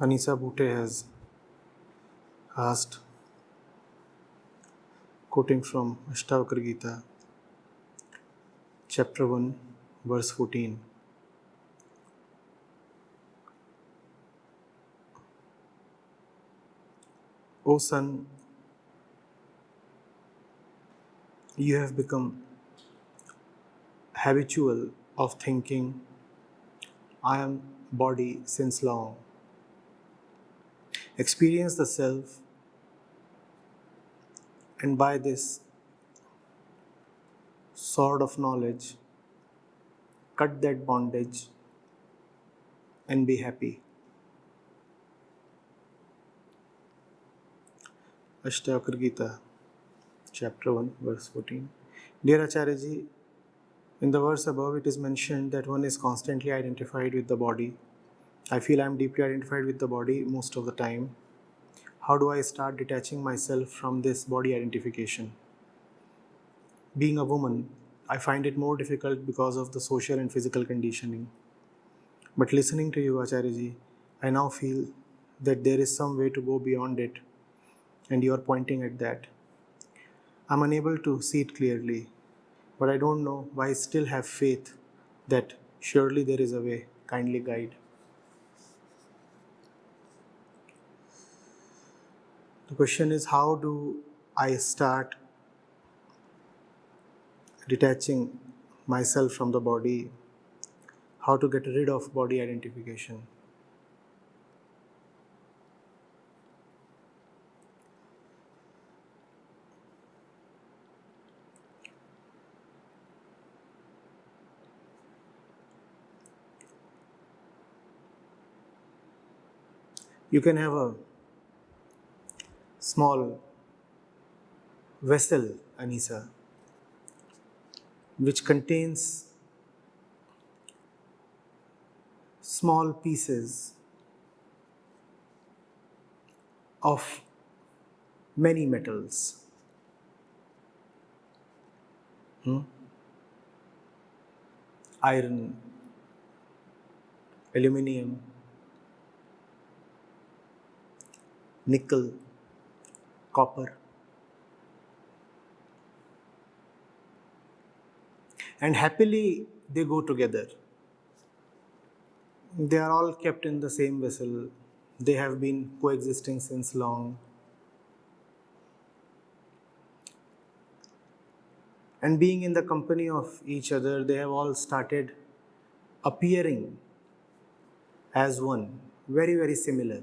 Anisa Bhute has asked, quoting from Ashtavakra Gita, chapter 1, verse 14. O son, you have become habitual of thinking, I am body since long. Experience the self, and by this sword of knowledge, cut that bondage and be happy. Ashtavakra Gita, chapter 1, verse 14. Dear Acharya ji, in the verse above it is mentioned that one is constantly identified with the body. I feel I am deeply identified with the body most of the time. How do I start detaching myself from this body identification? Being a woman, I find it more difficult because of the social and physical conditioning. But listening to you, Acharya ji, I now feel that there is some way to go beyond it, and you are pointing at that. I'm unable to see it clearly, but I don't know why I still have faith that surely there is a way. Kindly guide. The question is, how do I start detaching myself from the body? How to get rid of body identification? You can have a small vessel, Anisa, which contains small pieces of many metals. Iron, aluminium, nickel, copper. And happily they go together. They are all kept in the same vessel. They have been coexisting since long. And being in the company of each other, they have all started appearing as one, very, very similar.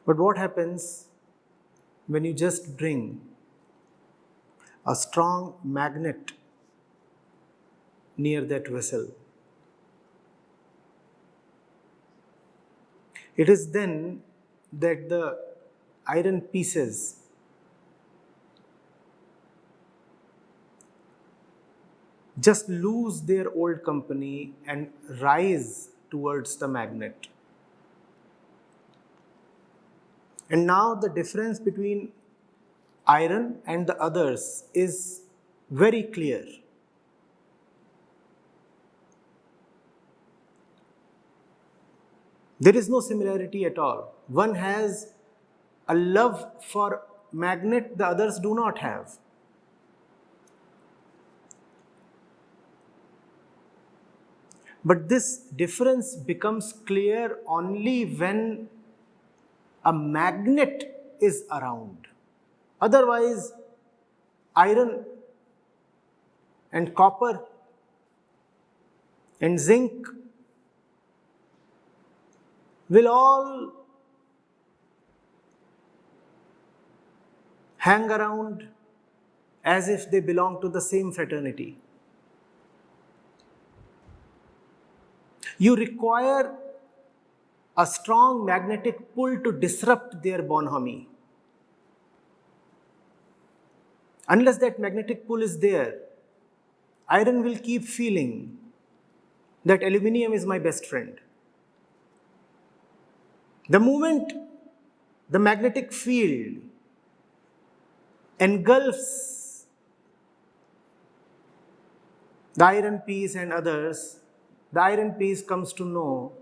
But what happens when you just bring a strong magnet near that vessel? It is then that the iron pieces just lose their old company and rise towards the magnet. And now the difference between iron and the others is very clear. There is no similarity at all. One has a love for magnet the others do not have. But this difference becomes clear only when a magnet is around. Otherwise, iron and copper and zinc will all hang around as if they belong to the same fraternity. You require a strong magnetic pull to disrupt their bonhomie. Unless that magnetic pull is there, iron will keep feeling that aluminium is my best friend. The moment the magnetic field engulfs The iron piece and others, the iron piece comes to know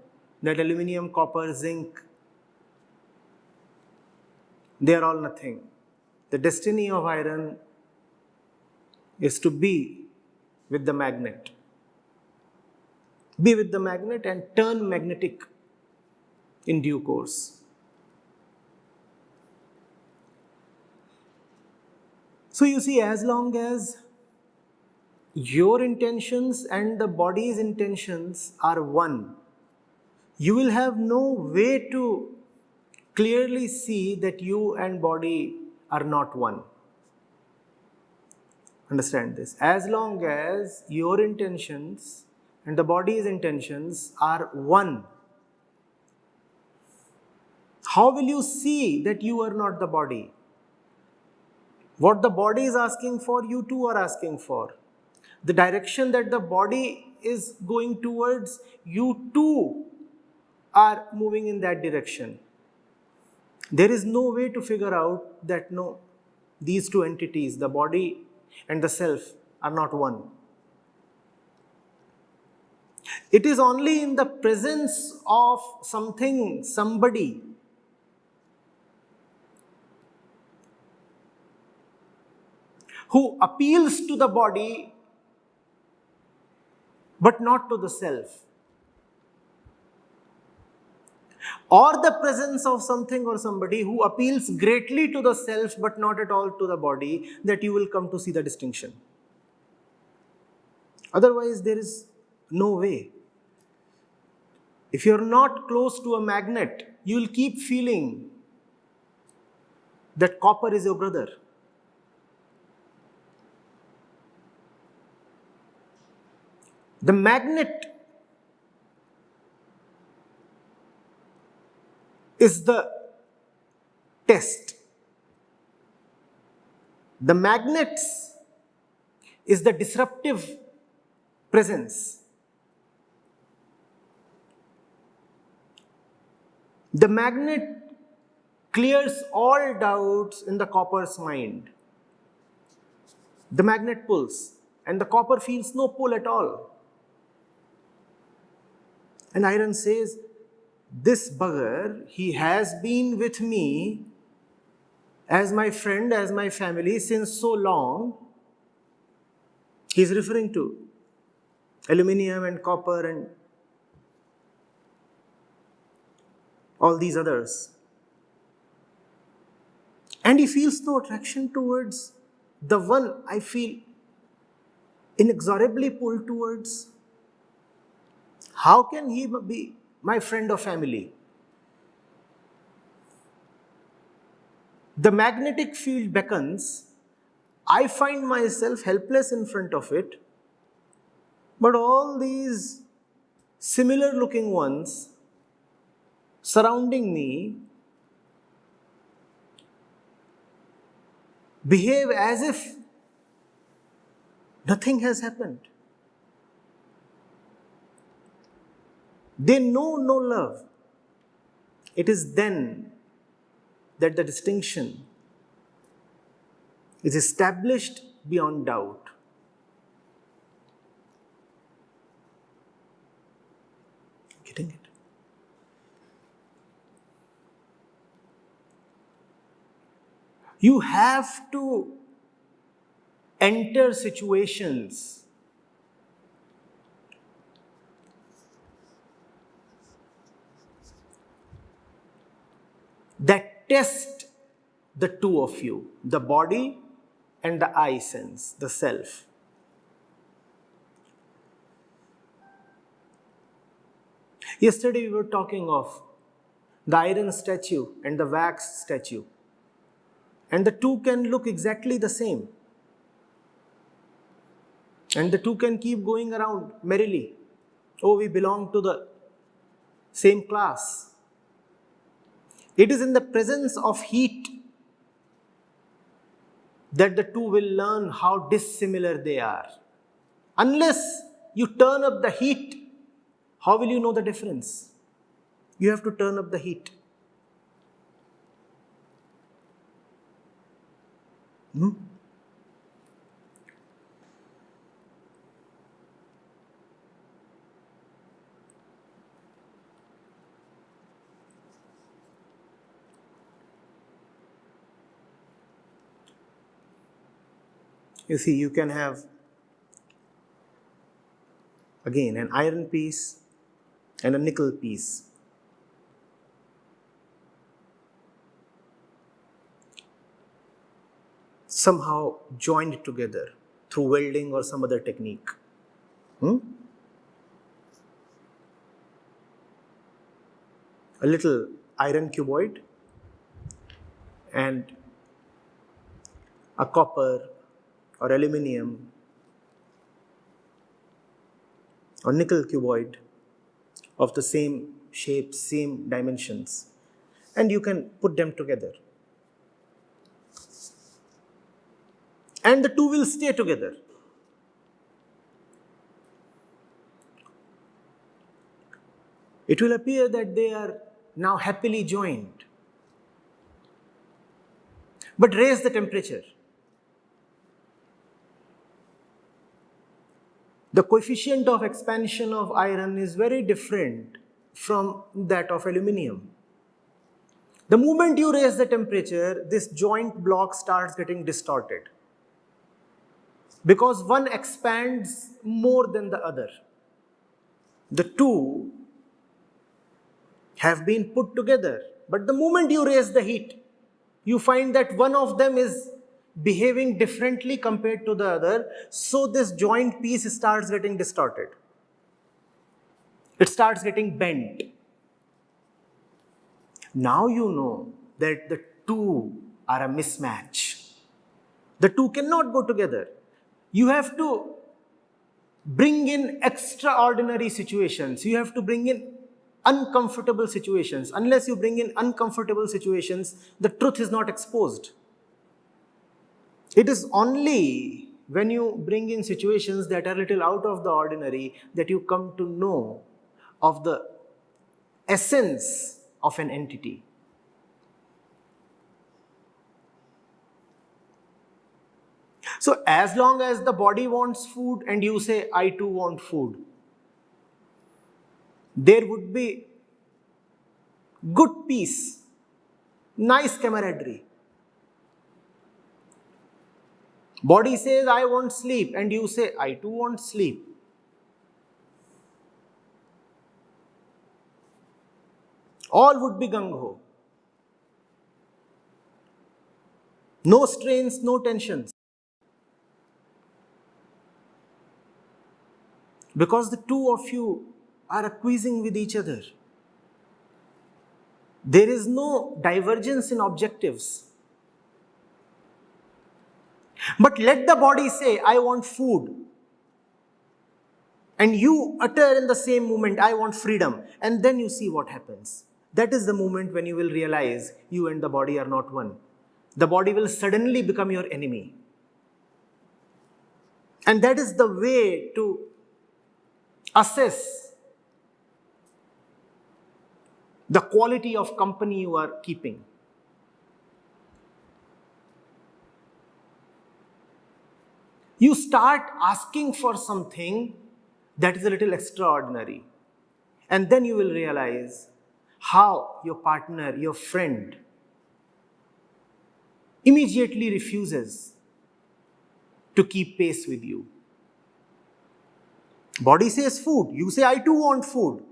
that aluminium, copper, zinc, they are all nothing. The destiny of iron is to be with the magnet. Be with the magnet and turn magnetic in due course. So you see, as long as your intentions and the body's intentions are one, you will have no way to clearly see that you and body are not one. Understand this. As long as your intentions and the body's intentions are one, how will you see that you are not the body? What the body is asking for, you too are asking for. The direction that the body is going towards, you too are moving in that direction. There is no way to figure out that no, these two entities, the body and the self, are not one. It is only in the presence of something, somebody, who appeals to the body but not to the self, or the presence of something or somebody who appeals greatly to the self but not at all to the body, that you will come to see the distinction. Otherwise, there is no way. If you are not close to a magnet, you will keep feeling that copper is your brother. The magnet is the test. The magnets is the disruptive presence. The magnet clears all doubts in the copper's mind. The magnet pulls, and the copper feels no pull at all. And iron says, this bugger, he has been with me as my friend, as my family since so long. He's referring to aluminium and copper and all these others. And he feels no attraction towards the one I feel inexorably pulled towards. How can he be my friend or family? The magnetic field beckons. I find myself helpless in front of it, but all these similar looking ones surrounding me behave as if nothing has happened. They know no love. It is then that the distinction is established beyond doubt. Getting it? You have to enter situations that test the two of you, the body and the I sense, the self. Yesterday we were talking of the iron statue and the wax statue, and the two can look exactly the same, and the two can keep going around merrily. Oh, we belong to the same class. It is in the presence of heat that the two will learn how dissimilar they are. Unless you turn up the heat, how will you know the difference? You have to turn up the heat. You see, you can have, again, an iron piece and a nickel piece. Somehow joined together through welding or some other technique. A little iron cuboid and a copper or aluminium or nickel cuboid of the same shape, same dimensions, and you can put them together. And the two will stay together. It will appear that they are now happily joined. But raise the temperature. The coefficient of expansion of iron is very different from that of aluminium. The moment you raise the temperature, this joint block starts getting distorted, because one expands more than the other. The two have been put together, but the moment you raise the heat, you find that one of them is behaving differently compared to the other, so this joint piece starts getting distorted. It starts getting bent. Now you know that the two are a mismatch. The two cannot go together. You have to bring in extraordinary situations. You have to bring in uncomfortable situations. Unless you bring in uncomfortable situations, the truth is not exposed. It is only when you bring in situations that are a little out of the ordinary that you come to know of the essence of an entity. So as long as the body wants food and you say, I too want food, there would be good peace, nice camaraderie. Body says, I want sleep, and you say, I too want sleep. All would be gung-ho. No strains, no tensions. Because the two of you are acquiescing with each other. There is no divergence in objectives. But let the body say, I want food. And you utter in the same moment, I want freedom. And then you see what happens. That is the moment when you will realize you and the body are not one. The body will suddenly become your enemy. And that is the way to assess the quality of company you are keeping. You start asking for something that is a little extraordinary. And then you will realize how your partner, your friend, immediately refuses to keep pace with you. Body says food. You say, I too want food.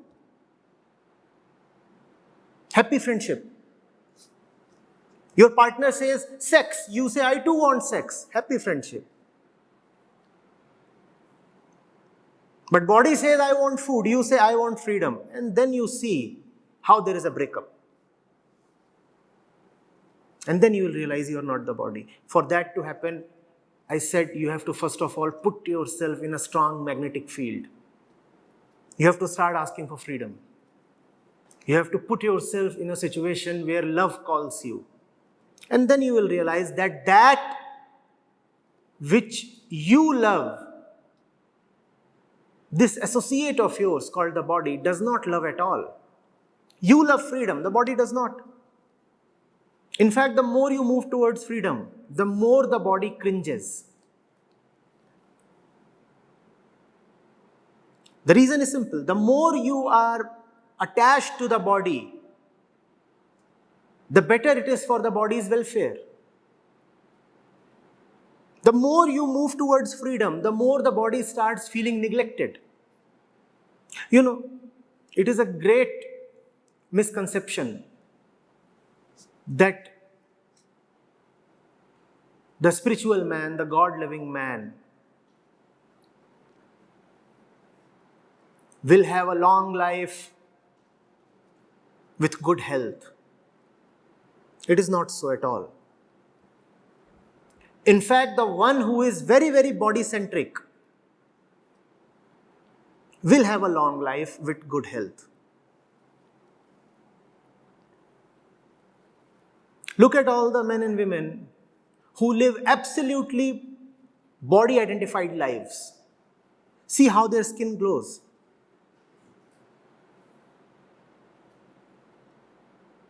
Happy friendship. Your partner says sex. You say, I too want sex. Happy friendship. But body says, I want food. You say, I want freedom. And then you see how there is a breakup. And then you will realize you are not the body. For that to happen, I said you have to first of all put yourself in a strong magnetic field. You have to start asking for freedom. You have to put yourself in a situation where love calls you. And then you will realize that that which you love, this associate of yours called the body, does not love at all. You love freedom, the body does not. In fact, the more you move towards freedom, the more the body cringes. The reason is simple. The more you are attached to the body, the better it is for the body's welfare. The more you move towards freedom, the more the body starts feeling neglected. You know, it is a great misconception that the spiritual man, the God-loving man, will have a long life with good health. It is not so at all. In fact, the one who is very, very body-centric will have a long life with good health. Look at all the men and women who live absolutely body-identified lives. See how their skin glows.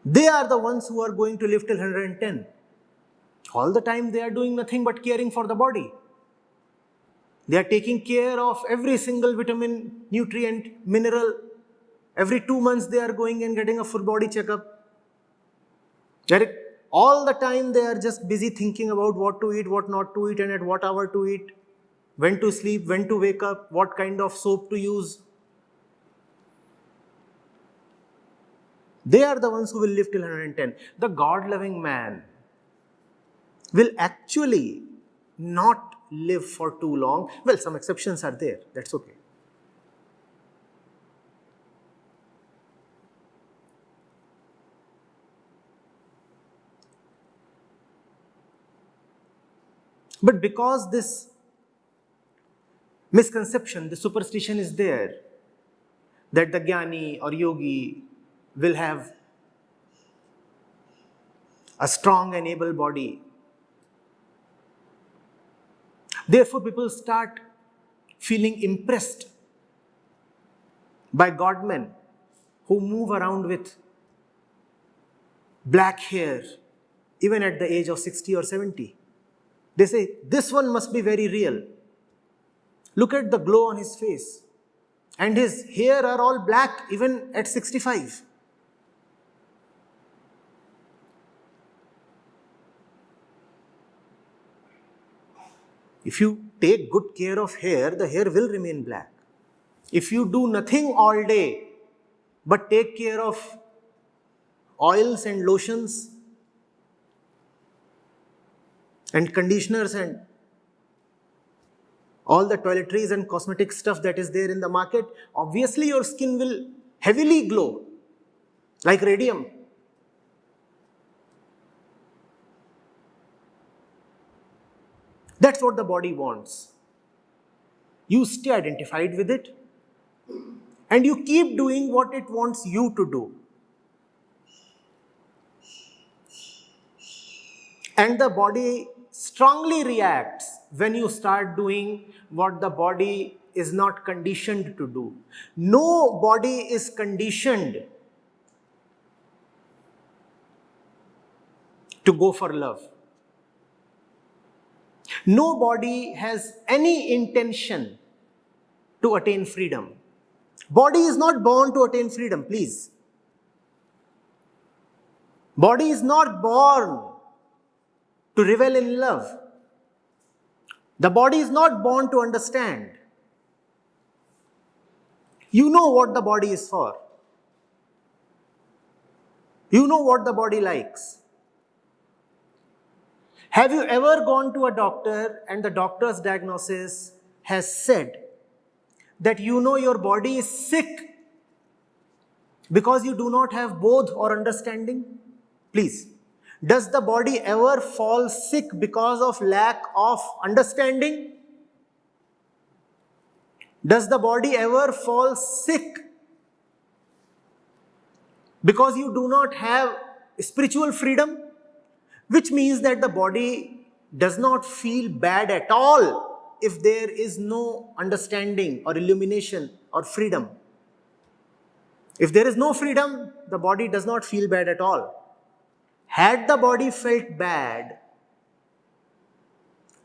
They are the ones who are going to live till 110. All the time they are doing nothing but caring for the body. They are taking care of every single vitamin, nutrient, mineral. Every 2 months they are going and getting a full body checkup. All the time they are just busy thinking about what to eat, what not to eat, and at what hour to eat, when to sleep, when to wake up, what kind of soap to use. They are the ones who will live till 110. The God-loving man will actually not live for too long. Well, some exceptions are there. That's okay. But because this misconception, the superstition is there, that the jnani or yogi will have a strong and able body. Therefore, people start feeling impressed by godmen who move around with black hair, even at the age of 60 or 70. They say, this one must be very real. Look at the glow on his face. And his hair are all black even at 65. If you take good care of hair, the hair will remain black. If you do nothing all day, but take care of oils and lotions and conditioners and all the toiletries and cosmetic stuff that is there in the market, obviously your skin will heavily glow like radium. That's what the body wants. You stay identified with it and you keep doing what it wants you to do. And the body strongly reacts when you start doing what the body is not conditioned to do. No body is conditioned to go for love. No body has any intention to attain freedom. Body is not born to attain freedom, please. Body is not born to revel in love. The body is not born to understand. You know what the body is for. You know what the body likes. Have you ever gone to a doctor and the doctor's diagnosis has said that you know your body is sick because you do not have bodh or understanding? Please. Does the body ever fall sick because of lack of understanding? Does the body ever fall sick because you do not have spiritual freedom? Which means that the body does not feel bad at all if there is no understanding or illumination or freedom. If there is no freedom, the body does not feel bad at all. Had the body felt bad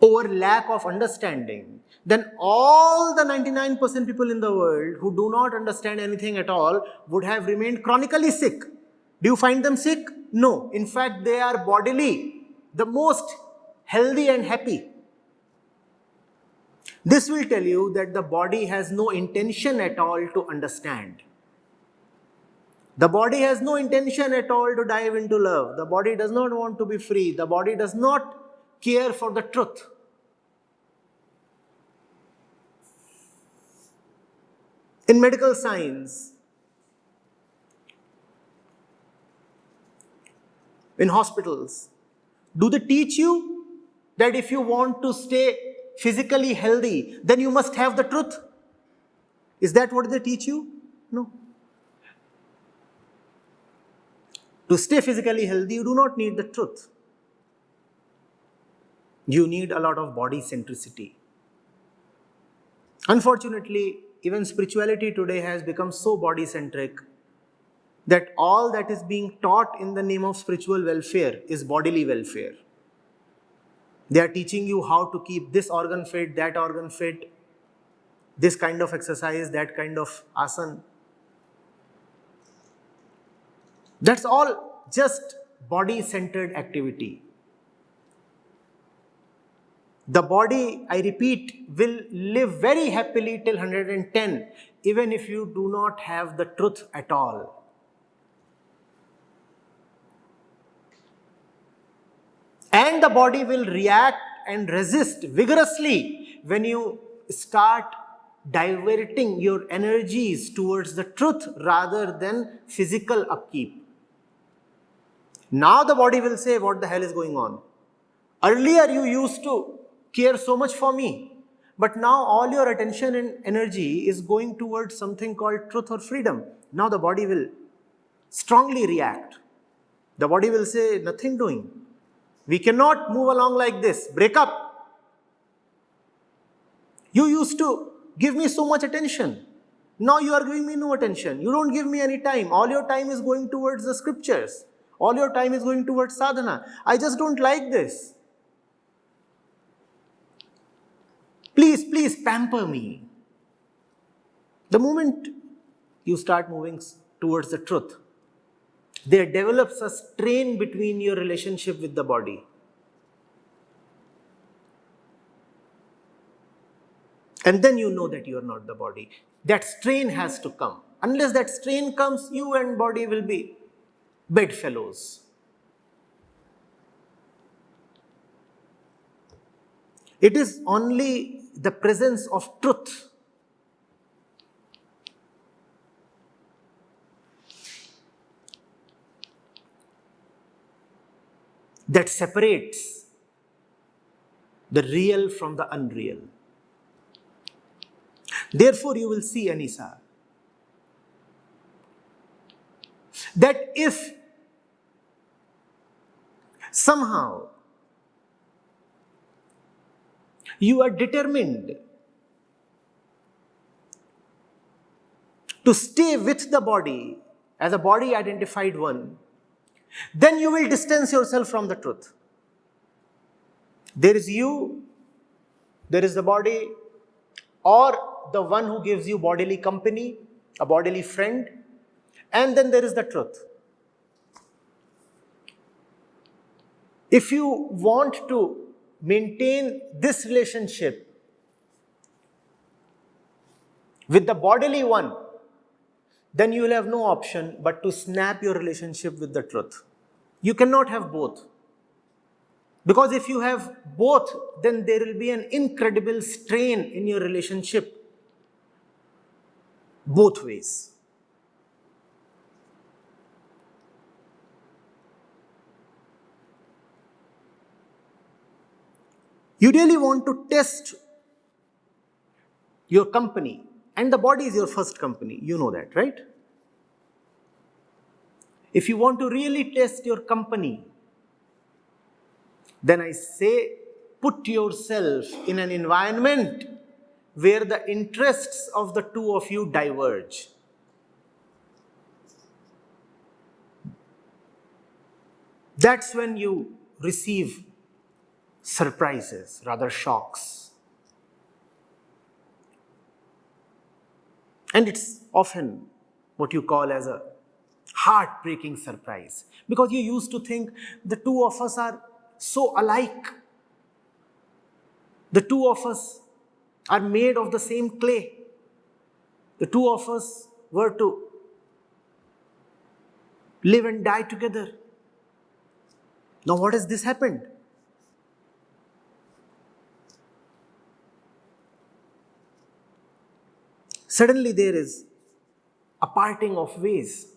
over lack of understanding, then all the 99% people in the world who do not understand anything at all would have remained chronically sick. Do you find them sick? No. In fact, they are bodily the most healthy and happy. This will tell you that the body has no intention at all to understand. The body has no intention at all to dive into love. The body does not want to be free. The body does not care for the truth. In medical science, in hospitals, do they teach you that if you want to stay physically healthy, then you must have the truth? Is that what they teach you? No. To stay physically healthy, you do not need the truth. You need a lot of body centricity. Unfortunately, even spirituality today has become so body centric that all that is being taught in the name of spiritual welfare is bodily welfare. They are teaching you how to keep this organ fit, that organ fit, this kind of exercise, that kind of asana. That's all just body-centered activity. The body, I repeat, will live very happily till 110, even if you do not have the truth at all. And the body will react and resist vigorously when you start diverting your energies towards the truth rather than physical upkeep. Now the body will say, what the hell is going on? Earlier you used to care so much for me, but now all your attention and energy is going towards something called truth or freedom. Now the body will strongly react. The body will say, nothing doing. We cannot move along like this. Break up. You used to give me so much attention. Now you are giving me no attention. You don't give me any time. All your time is going towards the scriptures. All your time is going towards sadhana. I just don't like this. Please, please pamper me. The moment you start moving towards the truth, there develops a strain between your relationship with the body. And then you know that you are not the body. That strain has to come. Unless that strain comes, you and body will be bedfellows. It is only the presence of truth that separates the real from the unreal. Therefore, you will see, Anisa, that if somehow you are determined to stay with the body as a body identified one, then you will distance yourself from the truth. There is you, there is the body, or the one who gives you bodily company, a bodily friend, and then there is the truth. If you want to maintain this relationship with the bodily one, then you will have no option but to snap your relationship with the truth. You cannot have both. Because if you have both, then there will be an incredible strain in your relationship both ways. You really want to test your company, and the body is your first company. You know that, right? If you want to really test your company, then I say, put yourself in an environment where the interests of the two of you diverge. That's when you receive surprises, rather shocks. And it's often what you call as a heartbreaking surprise. Because you used to think the two of us are so alike. The two of us are made of the same clay. The two of us were to live and die together. Now what has this happened? Suddenly there is a parting of ways.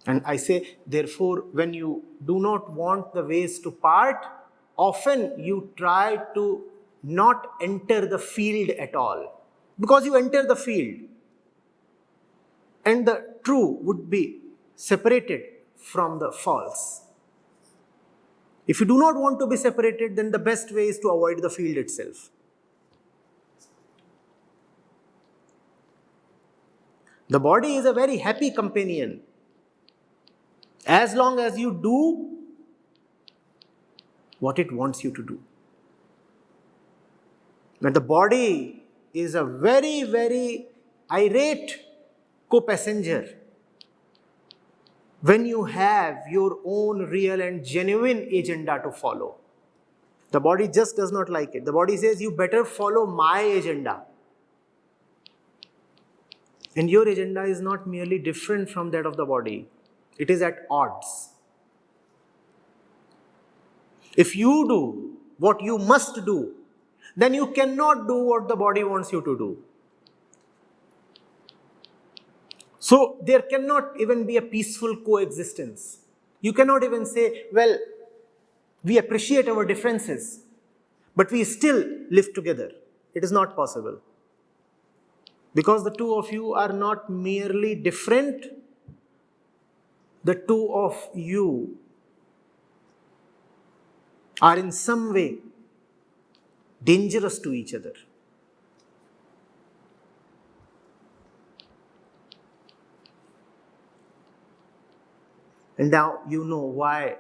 And I say, therefore, when you do not want the ways to part, often you try to not enter the field at all. Because you enter the field and the true would be separated from the false. If you do not want to be separated, then the best way is to avoid the field itself. The body is a very happy companion. As long as you do what it wants you to do. But the body is a very, very irate co-passenger when you have your own real and genuine agenda to follow. The body just does not like it. The body says, you better follow my agenda. And your agenda is not merely different from that of the body. It is at odds. If you do what you must do, then you cannot do what the body wants you to do. So there cannot even be a peaceful coexistence. You cannot even say, well, we appreciate our differences, but we still live together. It is not possible. Because the two of you are not merely different, the two of you are in some way dangerous to each other. And now you know why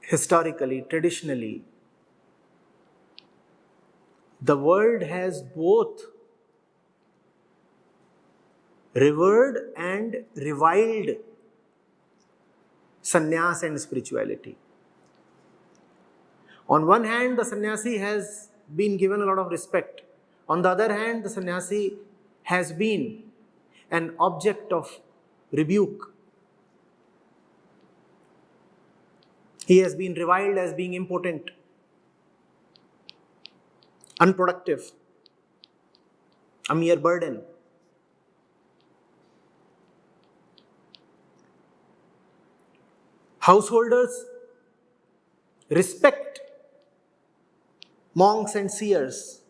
historically, traditionally, the world has both revered and reviled sannyas and spirituality. On one hand, the sannyasi has been given a lot of respect. On the other hand, the sannyasi has been an object of rebuke. He has been reviled as being impotent, unproductive, a mere burden. Householders respect monks and seers,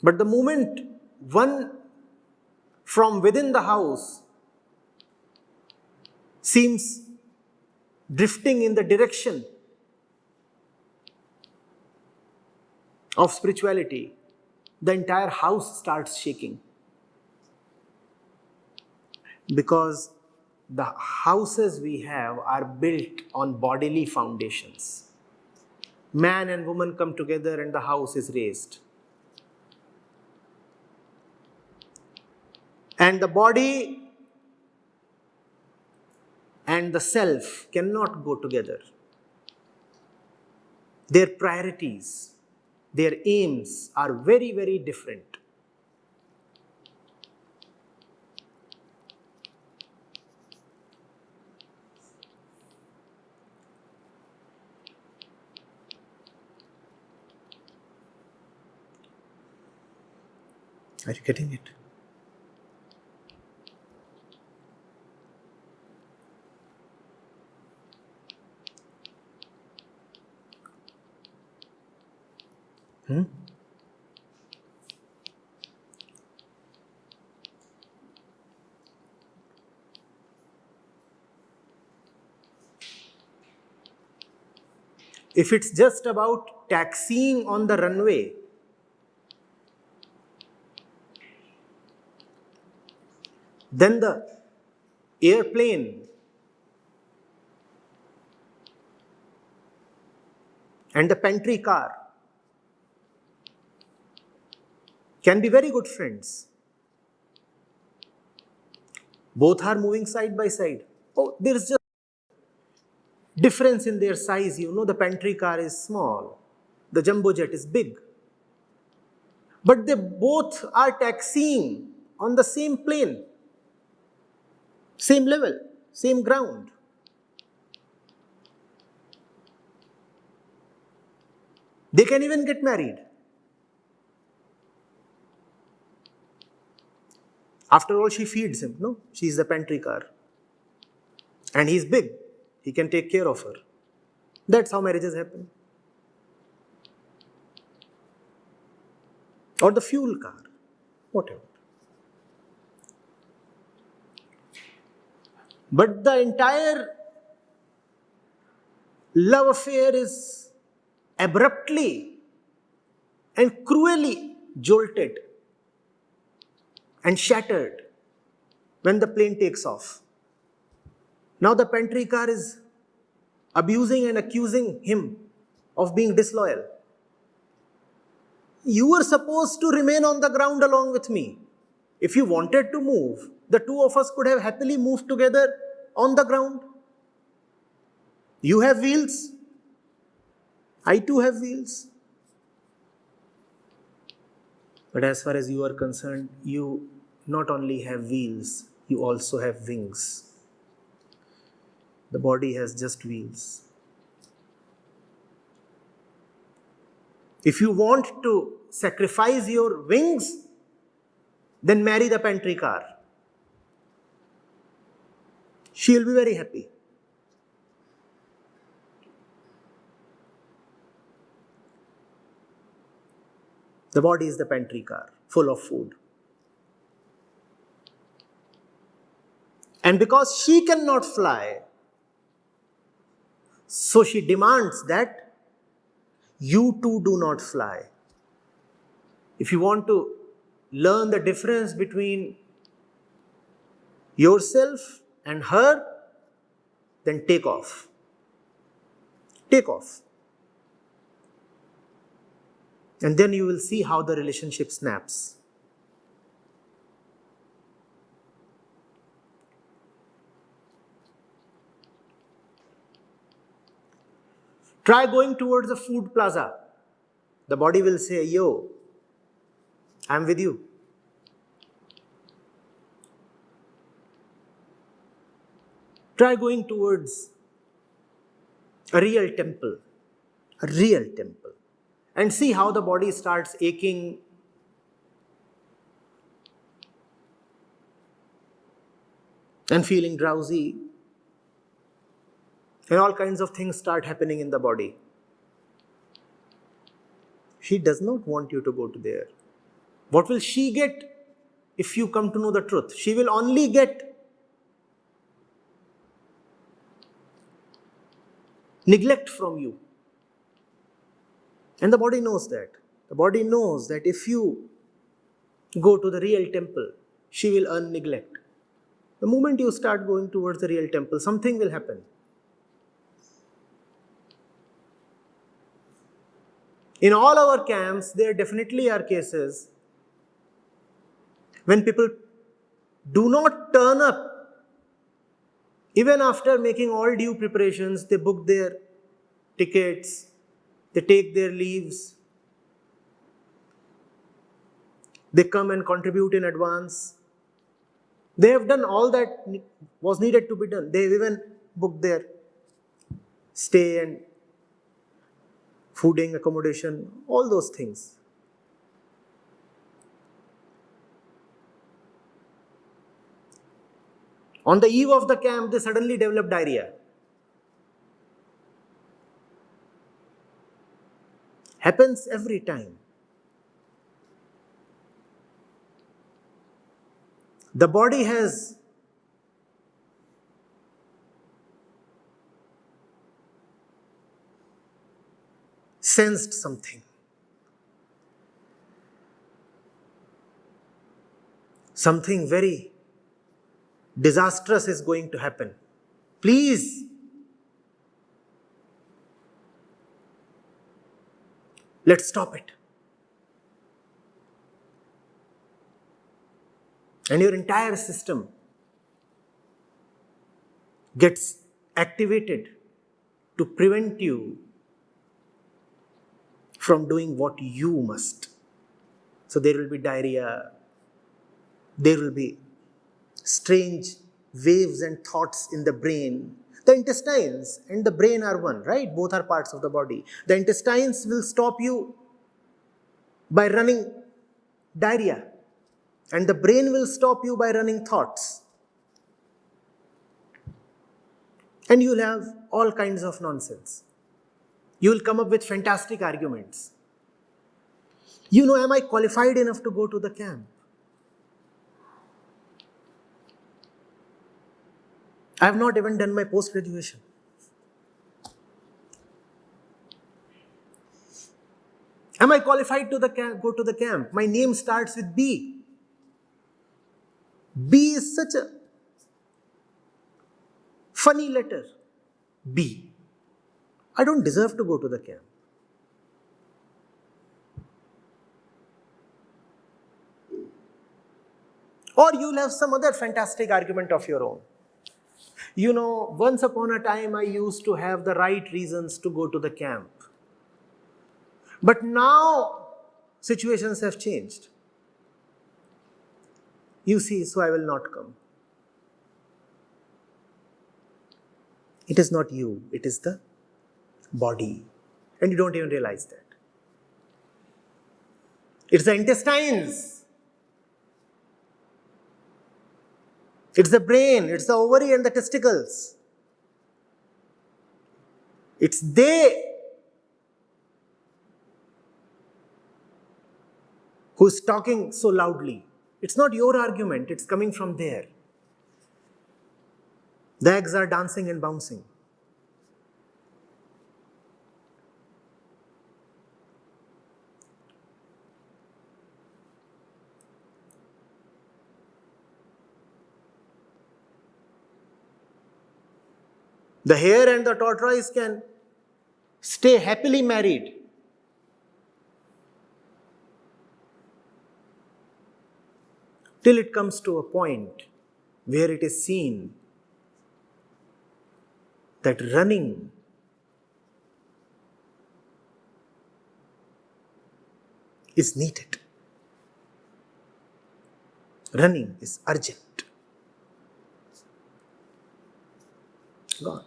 but the moment one from within the house seems drifting in the direction of spirituality, the entire house starts shaking. Because the houses we have are built on bodily foundations. Man and woman come together and the house is raised. And the body and the self cannot go together. Their priorities, their aims are very, very different. Are you getting it? If it's just about taxiing on the runway, then the airplane and the pantry car can be very good friends. Both are moving side by side. Oh, there is just difference in their size. The pantry car is small, the jumbo jet is big. But they both are taxiing on the same plane, same level, same ground. They can even get married. After all, she feeds him, no? She's the pantry car. And he's big. He can take care of her. That's how marriages happen. Or the fuel car, whatever. But the entire love affair is abruptly and cruelly jolted and shattered when the plane takes off. Now the pantry car is abusing and accusing him of being disloyal. You were supposed to remain on the ground along with me. If you wanted to move, the two of us could have happily moved together on the ground. You have wheels. I too have wheels. But as far as you are concerned, you not only have wheels, you also have wings. The body has just wheels. If you want to sacrifice your wings, then marry the pantry car. She will be very happy. The body is the pantry car, full of food. And because she cannot fly, so she demands that you too do not fly. If you want to learn the difference between yourself and her, then take off. Take off. And then you will see how the relationship snaps. Try going towards the food plaza. The body will say, yo, I'm with you. Try going towards a real temple, and see how the body starts aching, and feeling drowsy, and all kinds of things start happening in the body. She does not want you to go to there. What will she get if you come to know the truth? She will only get neglect from you. And the body knows that. The body knows that if you go to the real temple, she will earn neglect. The moment you start going towards the real temple, something will happen. In all our camps, there definitely are cases when people do not turn up. Even after making all due preparations, they book their tickets, they take their leaves, they come and contribute in advance. They have done all that was needed to be done. They have even booked their stay and fooding, accommodation, all those things. On the eve of the camp, they suddenly develop diarrhea. Happens every time. The body has sensed something. Something very disastrous is going to happen. Please, let's stop it. And your entire system gets activated to prevent you from doing what you must. So there will be diarrhea, there will be strange waves and thoughts in the brain. The intestines and the brain are one, right? Both are parts of the body. The intestines will stop you by running diarrhea, and the brain will stop you by running thoughts. And you'll have all kinds of nonsense. You will come up with fantastic arguments. Am I qualified enough to go to the camp? I have not even done my post-graduation. Am I qualified to go to the camp? My name starts with B. B is such a funny letter. B. I don't deserve to go to the camp. Or you'll have some other fantastic argument of your own. Once upon a time I used to have the right reasons to go to the camp. But now situations have changed. You see, so I will not come. It is not you, it is the body. And you don't even realize that. It's the intestines. It's the brain, it's the ovary and the testicles. It's they who's talking so loudly. It's not your argument, it's coming from there. The eggs are dancing and bouncing. The hare and the tortoise can stay happily married. Till it comes to a point where it is seen that running is needed. Running is urgent. Gone.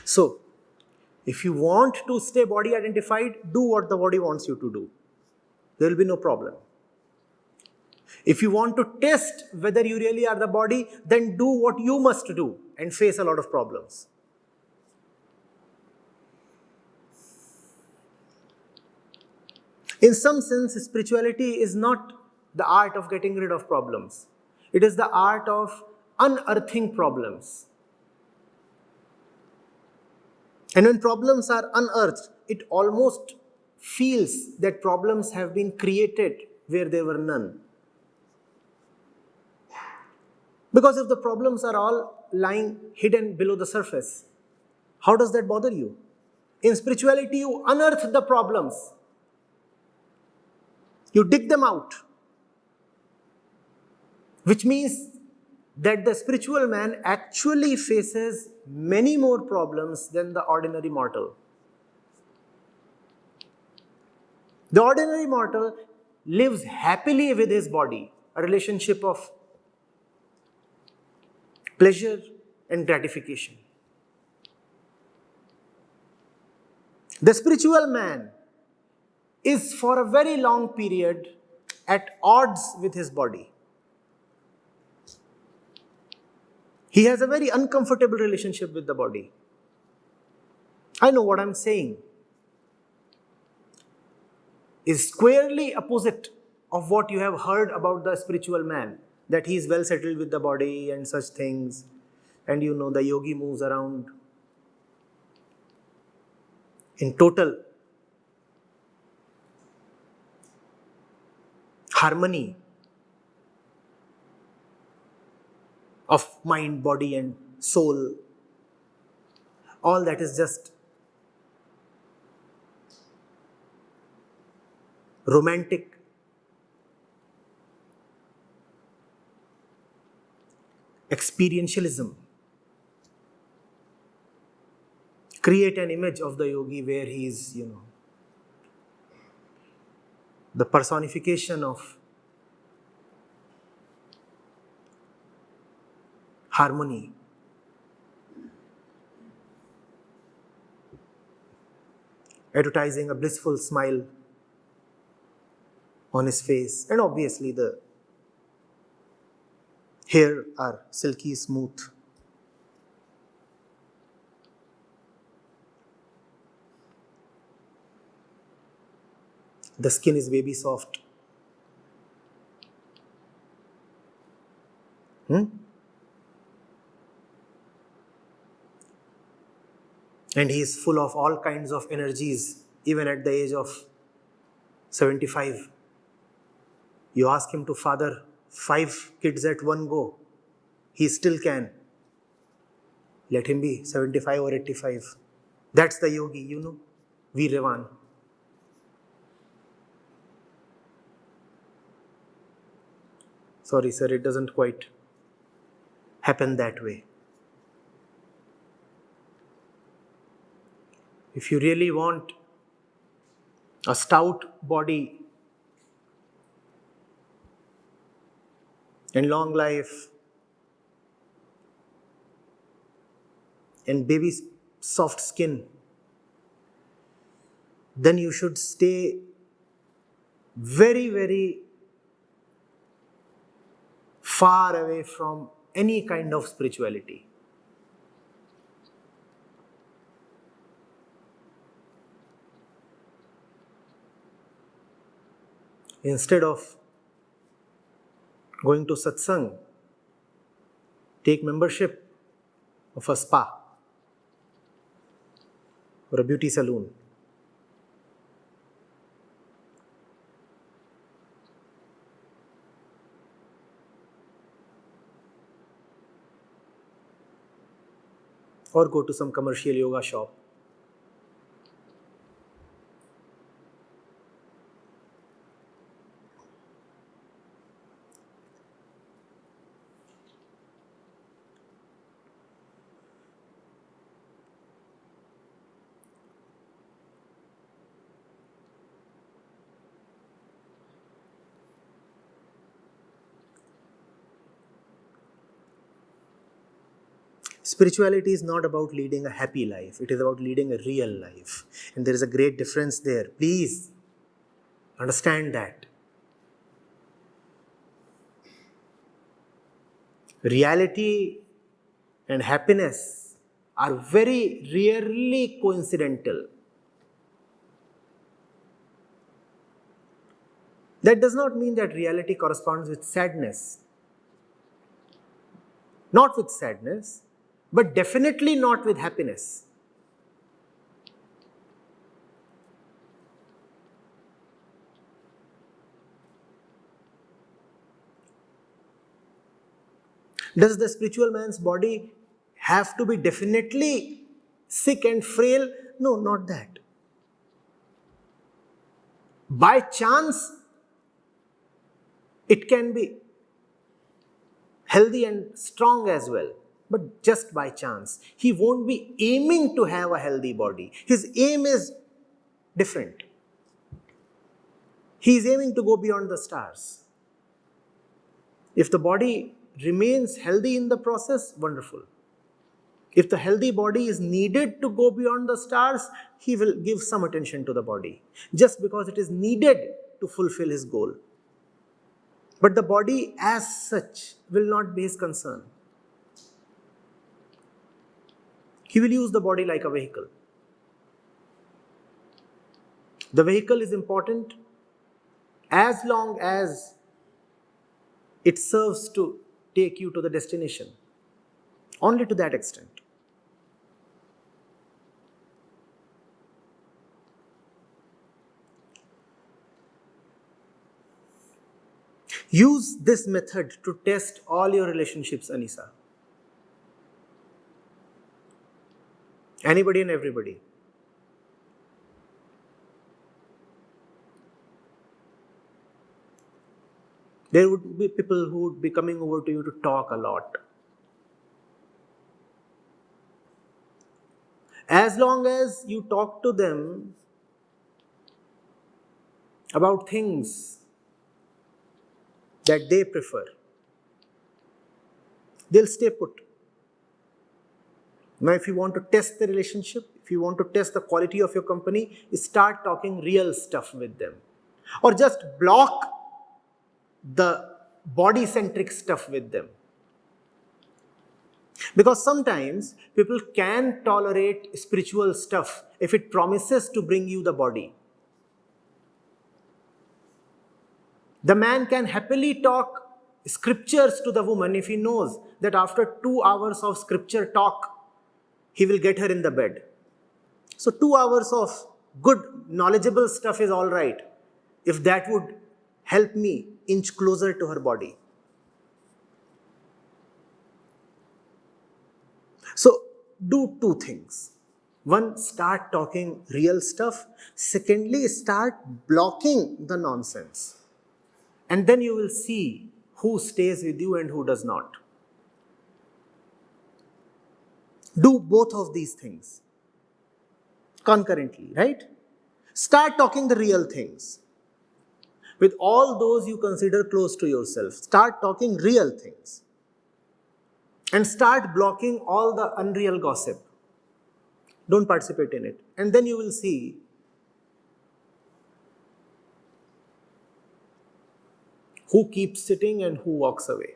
So, if you want to stay body identified, do what the body wants you to do. There will be no problem. If you want to test whether you really are the body, then do what you must do and face a lot of problems. In some sense, spirituality is not the art of getting rid of problems. It is the art of unearthing problems. And when problems are unearthed, it almost feels that problems have been created where there were none. Because if the problems are all lying hidden below the surface, how does that bother you? In spirituality, you unearth the problems. You dig them out. Which means that the spiritual man actually faces many more problems than the ordinary mortal. The ordinary mortal lives happily with his body, a relationship of pleasure and gratification. The spiritual man is for a very long period at odds with his body. He has a very uncomfortable relationship with the body. I know what I'm saying is squarely opposite of what you have heard about the spiritual man, that he is well settled with the body and such things, and the yogi moves around in total harmony of mind, body and soul. All that is just romantic. experientialism. Create an image of the yogi where he is, the personification of harmony. Advertising a blissful smile on his face, and obviously the hair are silky smooth. The skin is baby soft. And he is full of all kinds of energies, even at the age of 75. You ask him to father 5 kids at one go, he still can. Let him be 75 or 85. That's the yogi, Veeravan. Sorry, sir, it doesn't quite happen that way. If you really want a stout body and long life and baby soft skin, then you should stay very, very far away from any kind of spirituality. Instead of going to satsang, take membership of a spa or a beauty salon. Or go to some commercial yoga shop. Spirituality is not about leading a happy life. It is about leading a real life. And there is a great difference there. Please understand that. Reality and happiness are very rarely coincidental. That does not mean that reality corresponds with sadness. Not with sadness, but definitely not with happiness. Does the spiritual man's body have to be definitely sick and frail? No, not that. By chance, it can be healthy and strong as well, but just by chance. He won't be aiming to have a healthy body. His aim is different. He is aiming to go beyond the stars. If the body remains healthy in the process, wonderful. If the healthy body is needed to go beyond the stars, he will give some attention to the body, just because it is needed to fulfill his goal. But the body as such will not be his concern. He will use the body like a vehicle. The vehicle is important as long as it serves to take you to the destination. Only to that extent. Use this method to test all your relationships, Anisa. Anybody and everybody. There would be people who would be coming over to you to talk a lot. As long as you talk to them about things that they prefer, they'll stay put. Now, if you want to test the relationship, if you want to test the quality of your company, start talking real stuff with them. Or just block the body-centric stuff with them. Because sometimes people can tolerate spiritual stuff if it promises to bring you the body. The man can happily talk scriptures to the woman if he knows that after 2 hours of scripture talk, he will get her in the bed. So 2 hours of good, knowledgeable stuff is all right, if that would help me inch closer to her body. So do 2 things. One, start talking real stuff. Secondly, start blocking the nonsense. And then you will see who stays with you and who does not. Do both of these things concurrently, right? Start talking the real things. With all those you consider close to yourself, start talking real things. And start blocking all the unreal gossip. Don't participate in it. And then you will see who keeps sitting and who walks away.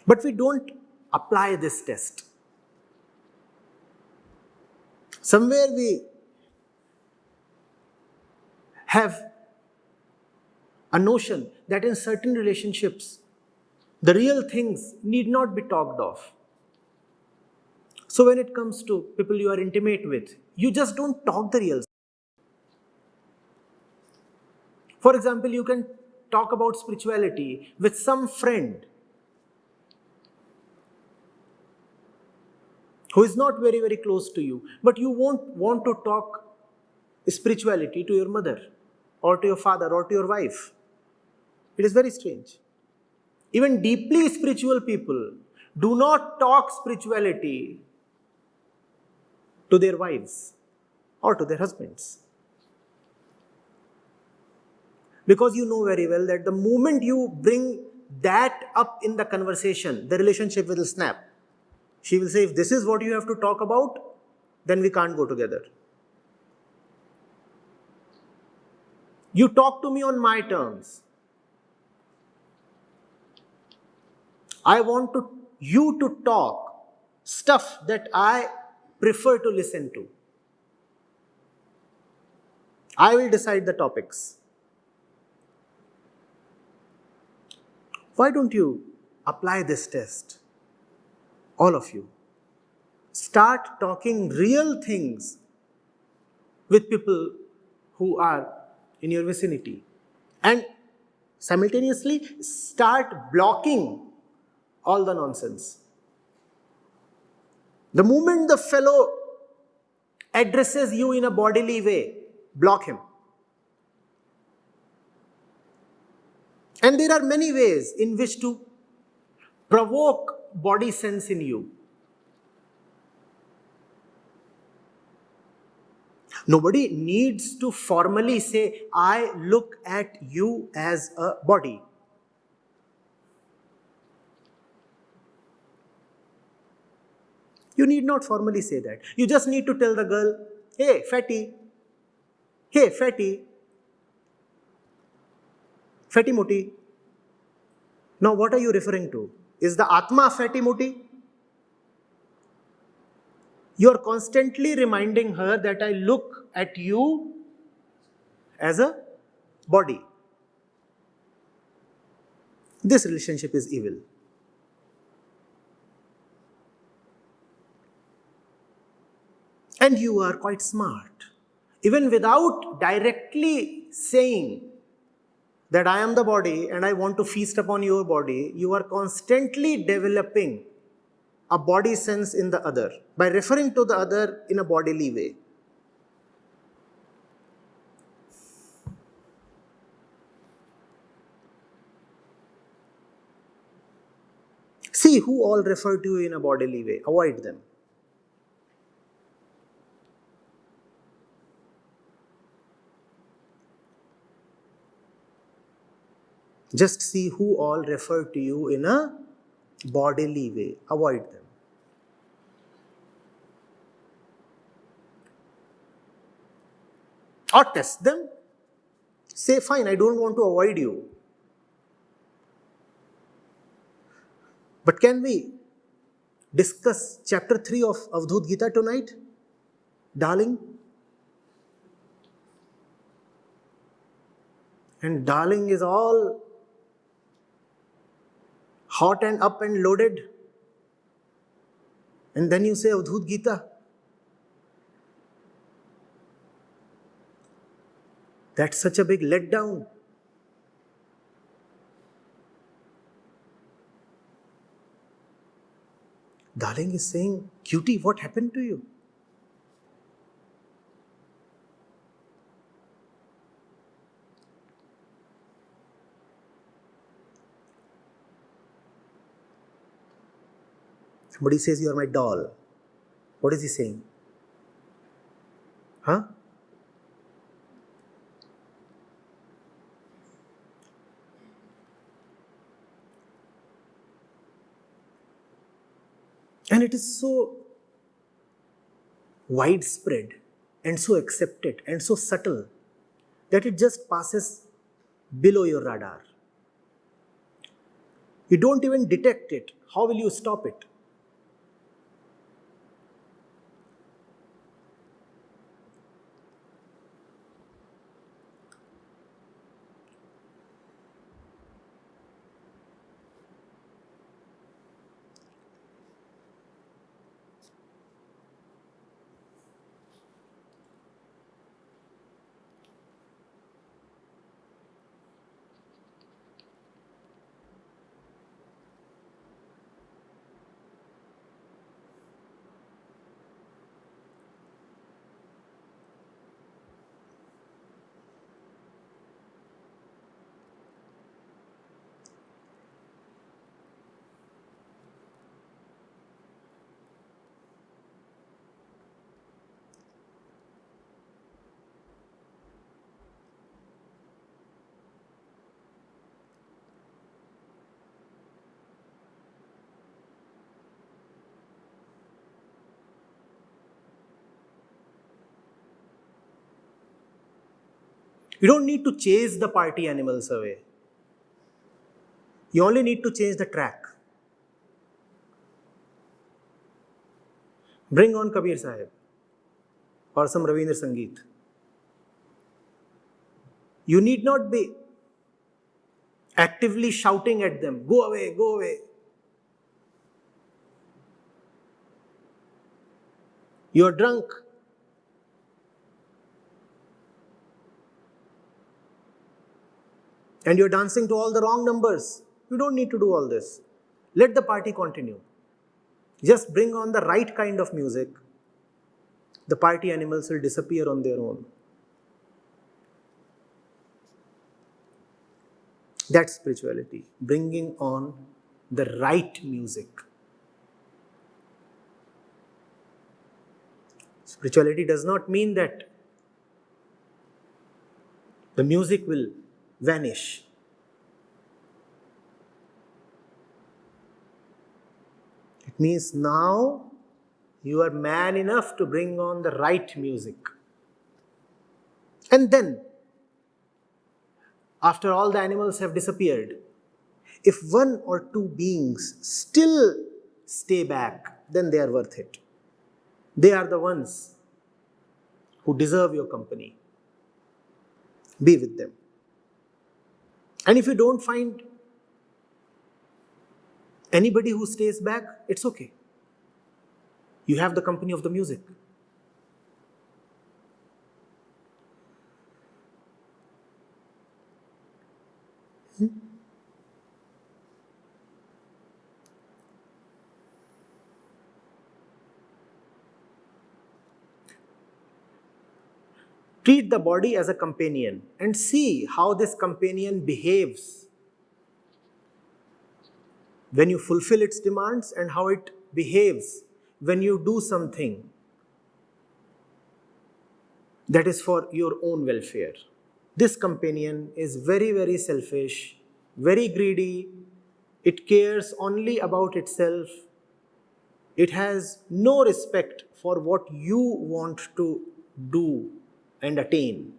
But we don't apply this test. Somewhere we have a notion that in certain relationships, the real things need not be talked of. So when it comes to people you are intimate with, you just don't talk the real. For example, you can talk about spirituality with some friend who is not very, very close to you, but you won't want to talk spirituality to your mother or to your father or to your wife. It is very strange. Even deeply spiritual people do not talk spirituality to their wives or to their husbands. Because you know very well that the moment you bring that up in the conversation, the relationship will snap. She will say, if this is what you have to talk about, then we can't go together. You talk to me on my terms. I want you to talk stuff that I prefer to listen to. I will decide the topics. Why don't you apply this test? All of you. Start talking real things with people who are in your vicinity. And simultaneously, start blocking all the nonsense. The moment the fellow addresses you in a bodily way, block him. And there are many ways in which to provoke body sense in you. Nobody needs to formally say, I look at you as a body. You need not formally say that. You just need to tell the girl, hey, fatty. Hey, fatty. Fatty moti. Now, what are you referring to? Is the Atma fatty moti? You are constantly reminding her that I look at you as a body. This relationship is evil. And you are quite smart. Even without directly saying that I am the body and I want to feast upon your body, you are constantly developing a body sense in the other by referring to the other in a bodily way. See who all refer to you in a bodily way. Avoid them. Just see who all refer to you in a bodily way. Avoid them. Or test them. Say, fine, I don't want to avoid you. But can we discuss chapter 3 of Advait Gita tonight? Darling? And darling is all hot and up and loaded. And then you say Advait Gita. That's such a big letdown. Darling is saying, cutie, what happened to you? Somebody says, you are my doll. What is he saying? Huh? And it is so widespread and so accepted and so subtle that it just passes below your radar. You don't even detect it. How will you stop it? You don't need to chase the party animals away. You only need to change the track. Bring on Kabir Sahib or some Ravindra Sangeet. You need not be actively shouting at them, go away, go away. You are drunk. And you're dancing to all the wrong numbers. You don't need to do all this. Let the party continue. Just bring on the right kind of music. The party animals will disappear on their own. That's spirituality. Bringing on the right music. Spirituality does not mean that the music will vanish. It means now you are man enough to bring on the right music. And then, after all the animals have disappeared, if one or two beings still stay back, then they are worth it. They are the ones who deserve your company. Be with them. And if you don't find anybody who stays back, it's okay. You have the company of the music. Treat the body as a companion and see how this companion behaves. when you fulfill its demands and how it behaves when you do something that is for your own welfare. This companion is very, very selfish, very greedy. It cares only about itself. It has no respect for what you want to do and attain.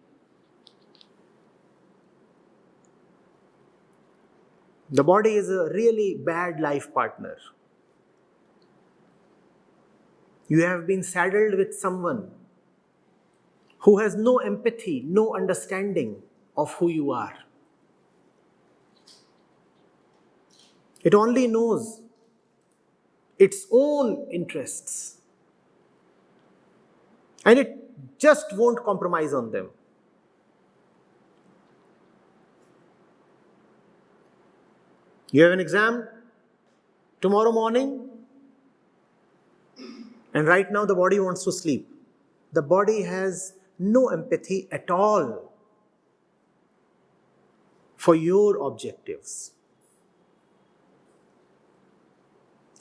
The body is a really bad life partner. You have been saddled with someone who has no empathy, no understanding of who you are. It only knows its own interests, and it just won't compromise on them. You have an exam tomorrow morning, and right now the body wants to sleep. The body has no empathy at all for your objectives.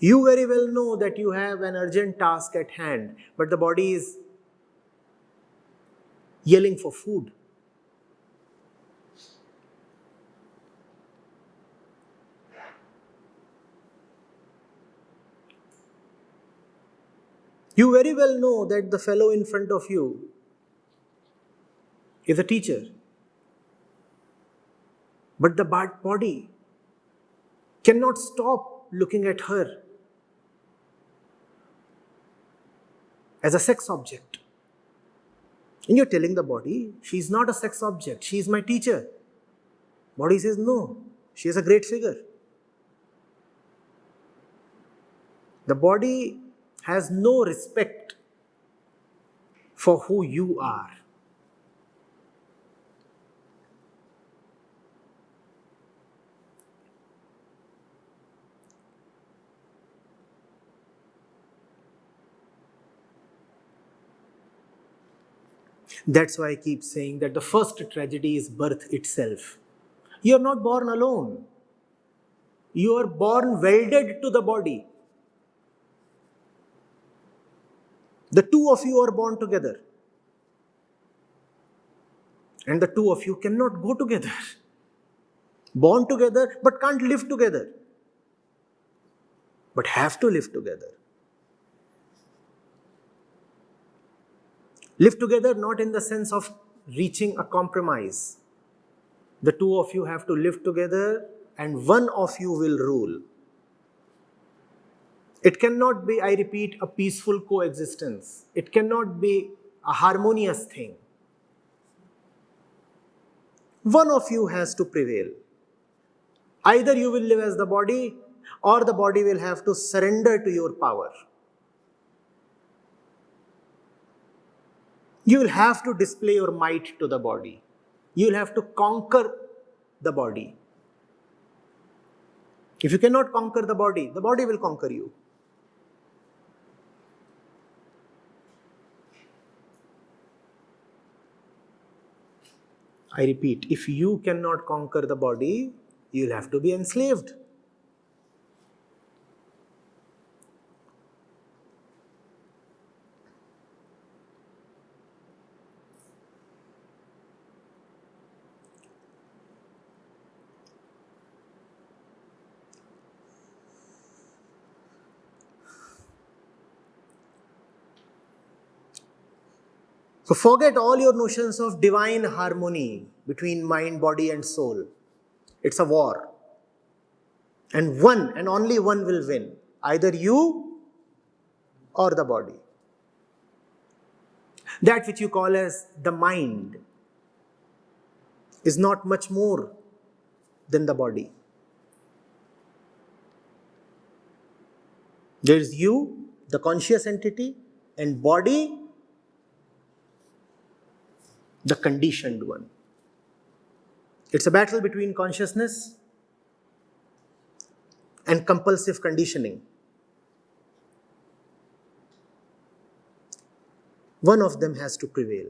You very well know that you have an urgent task at hand, but the body is yelling for food. You very well know that the fellow in front of you is a teacher, but the body cannot stop looking at her as a sex object. And you're telling the body, she's not a sex object, she's my teacher. Body says, no, she is a great figure. The body has no respect for who you are. That's why I keep saying that the first tragedy is birth itself. You are not born alone. You are born welded to the body. The two of you are born together. And the two of you cannot go together. Born together, but can't live together. But have to live together. Live together not in the sense of reaching a compromise. The two of you have to live together and one of you will rule. It cannot be, I repeat, a peaceful coexistence. It cannot be a harmonious thing. One of you has to prevail. Either you will live as the body or the body will have to surrender to your power. You will have to display your might to the body. You will have to conquer the body. If you cannot conquer the body will conquer you. I repeat, if you cannot conquer the body, you will have to be enslaved. So forget all your notions of divine harmony between mind, body and soul. It's a war. And one and only one will win. Either you or the body. That which you call as the mind is not much more than the body. There is you, the conscious entity, and body, the conditioned one. It's a battle between consciousness and compulsive conditioning. One of them has to prevail,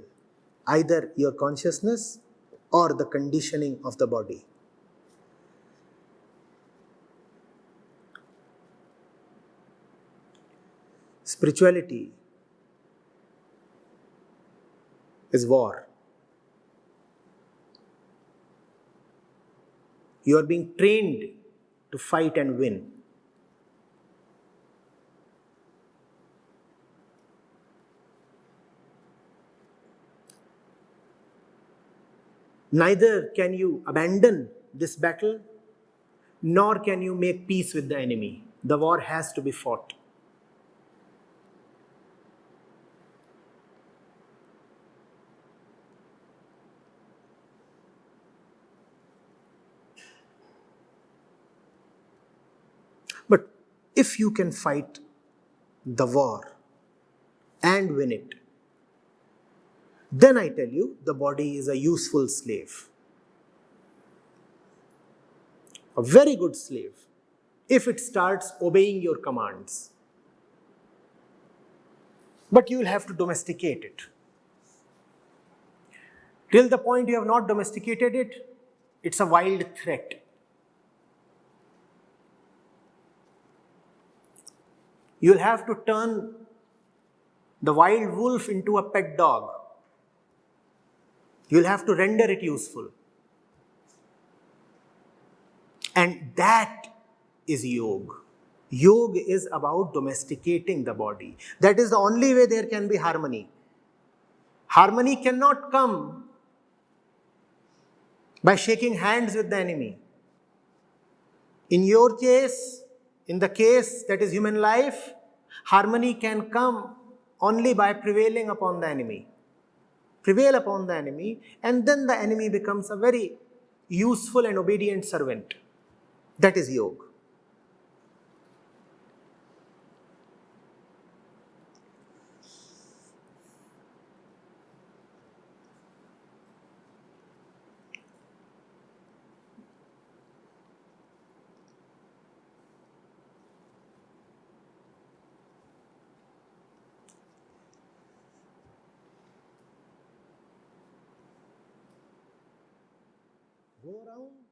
either your consciousness or the conditioning of the body. Spirituality is war. You are being trained to fight and win. Neither can you abandon this battle, nor can you make peace with the enemy. The war has to be fought. But if you can fight the war and win it, then I tell you, the body is a useful slave. A very good slave, if it starts obeying your commands. But you will have to domesticate it. Till the point you have not domesticated it, it's a wild threat. You'll have to turn the wild wolf into a pet dog. You'll have to render it useful. And that is yoga. Yoga is about domesticating the body. That is the only way there can be harmony. Harmony cannot come by shaking hands with the enemy. In your case, in the case that is human life, harmony can come only by prevailing upon the enemy. Prevail upon the enemy, and then the enemy becomes a very useful and obedient servant. That is yoga. Go around